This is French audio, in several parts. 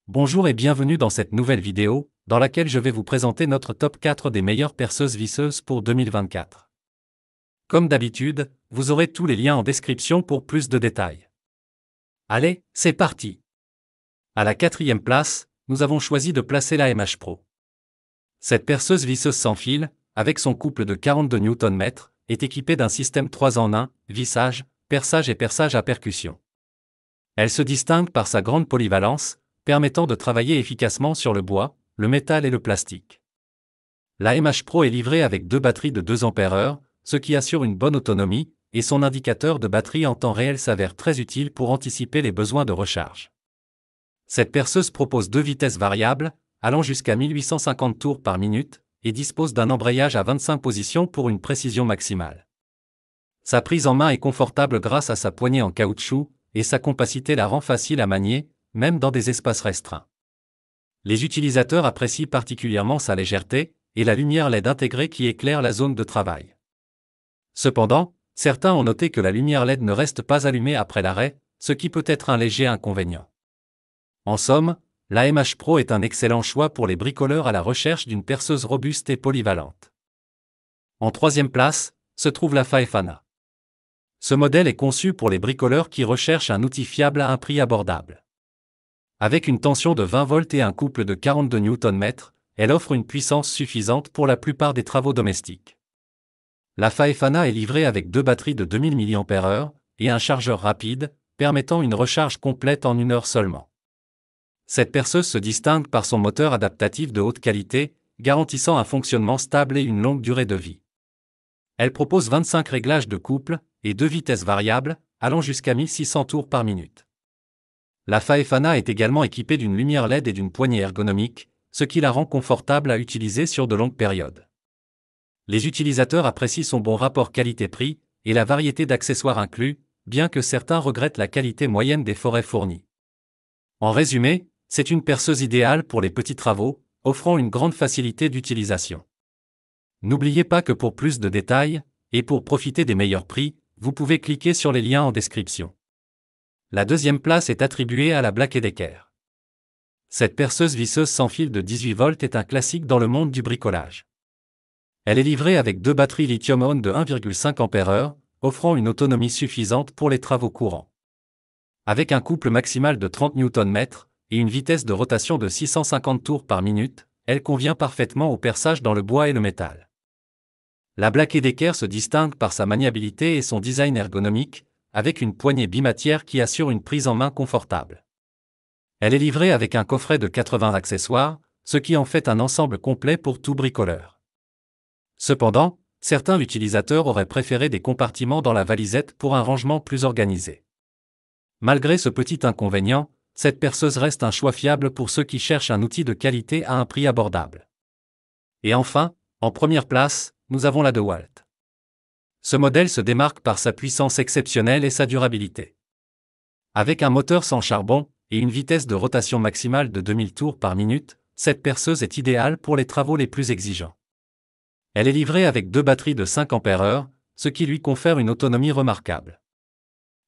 Bonjour et bienvenue dans cette nouvelle vidéo, dans laquelle je vais vous présenter notre top 4 des meilleures perceuses visseuses pour 2024. Comme d'habitude, vous aurez tous les liens en description pour plus de détails. Allez, c'est parti! À la quatrième place, nous avons choisi de placer la MH Pro. Cette perceuse visseuse sans fil, avec son couple de 42 Nm, est équipée d'un système 3 en 1, vissage, perçage et perçage à percussion. Elle se distingue par sa grande polyvalence, permettant de travailler efficacement sur le bois, le métal et le plastique. La MH Pro est livrée avec deux batteries de 2 Ah, ce qui assure une bonne autonomie, et son indicateur de batterie en temps réel s'avère très utile pour anticiper les besoins de recharge. Cette perceuse propose deux vitesses variables, allant jusqu'à 1850 tours par minute, et dispose d'un embrayage à 25 positions pour une précision maximale. Sa prise en main est confortable grâce à sa poignée en caoutchouc, et sa compacité la rend facile à manier, même dans des espaces restreints. Les utilisateurs apprécient particulièrement sa légèreté, et la lumière LED intégrée qui éclaire la zone de travail. Cependant, certains ont noté que la lumière LED ne reste pas allumée après l'arrêt, ce qui peut être un léger inconvénient. En somme, la MH Pro est un excellent choix pour les bricoleurs à la recherche d'une perceuse robuste et polyvalente. En troisième place, se trouve la Faefana. Ce modèle est conçu pour les bricoleurs qui recherchent un outil fiable à un prix abordable. Avec une tension de 20 volts et un couple de 42 Nm, elle offre une puissance suffisante pour la plupart des travaux domestiques. La Faefana est livrée avec deux batteries de 2000 mAh et un chargeur rapide, permettant une recharge complète en 1 heure seulement. Cette perceuse se distingue par son moteur adaptatif de haute qualité, garantissant un fonctionnement stable et une longue durée de vie. Elle propose 25 réglages de couple et deux vitesses variables, allant jusqu'à 1600 tours par minute. La Faefana est également équipée d'une lumière LED et d'une poignée ergonomique, ce qui la rend confortable à utiliser sur de longues périodes. Les utilisateurs apprécient son bon rapport qualité-prix et la variété d'accessoires inclus, bien que certains regrettent la qualité moyenne des forêts fournies. En résumé, c'est une perceuse idéale pour les petits travaux, offrant une grande facilité d'utilisation. N'oubliez pas que pour plus de détails, et pour profiter des meilleurs prix, vous pouvez cliquer sur les liens en description. La deuxième place est attribuée à la Black & Decker. Cette perceuse visseuse sans fil de 18 volts est un classique dans le monde du bricolage. Elle est livrée avec deux batteries lithium-ion de 1,5 Ah, offrant une autonomie suffisante pour les travaux courants. Avec un couple maximal de 30 Nm et une vitesse de rotation de 650 tours par minute, elle convient parfaitement au perçage dans le bois et le métal. La Black & Decker se distingue par sa maniabilité et son design ergonomique, avec une poignée bimatière qui assure une prise en main confortable. Elle est livrée avec un coffret de 80 accessoires, ce qui en fait un ensemble complet pour tout bricoleur. Cependant, certains utilisateurs auraient préféré des compartiments dans la valisette pour un rangement plus organisé. Malgré ce petit inconvénient, cette perceuse reste un choix fiable pour ceux qui cherchent un outil de qualité à un prix abordable. Et enfin, en première place, nous avons la DeWalt. Ce modèle se démarque par sa puissance exceptionnelle et sa durabilité. Avec un moteur sans charbon et une vitesse de rotation maximale de 2000 tours par minute, cette perceuse est idéale pour les travaux les plus exigeants. Elle est livrée avec deux batteries de 5 Ah, ce qui lui confère une autonomie remarquable.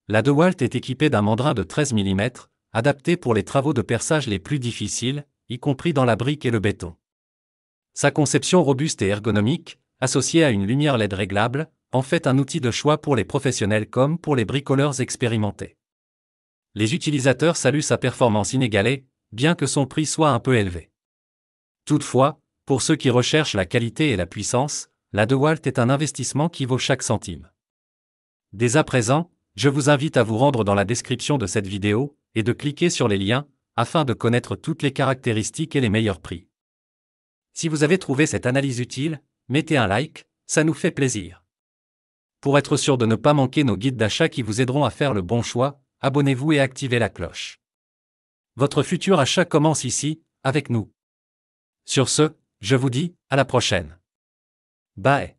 La DeWalt est équipée d'un mandrin de 13 mm, adapté pour les travaux de perçage les plus difficiles, y compris dans la brique et le béton. Sa conception robuste et ergonomique, associée à une lumière LED réglable, en fait un outil de choix pour les professionnels comme pour les bricoleurs expérimentés. Les utilisateurs saluent sa performance inégalée, bien que son prix soit un peu élevé. Toutefois, pour ceux qui recherchent la qualité et la puissance, la DeWalt est un investissement qui vaut chaque centime. Dès à présent, je vous invite à vous rendre dans la description de cette vidéo, et de cliquer sur les liens, afin de connaître toutes les caractéristiques et les meilleurs prix. Si vous avez trouvé cette analyse utile, mettez un like, ça nous fait plaisir. Pour être sûr de ne pas manquer nos guides d'achat qui vous aideront à faire le bon choix, abonnez-vous et activez la cloche. Votre futur achat commence ici, avec nous. Sur ce, je vous dis, à la prochaine. Bye.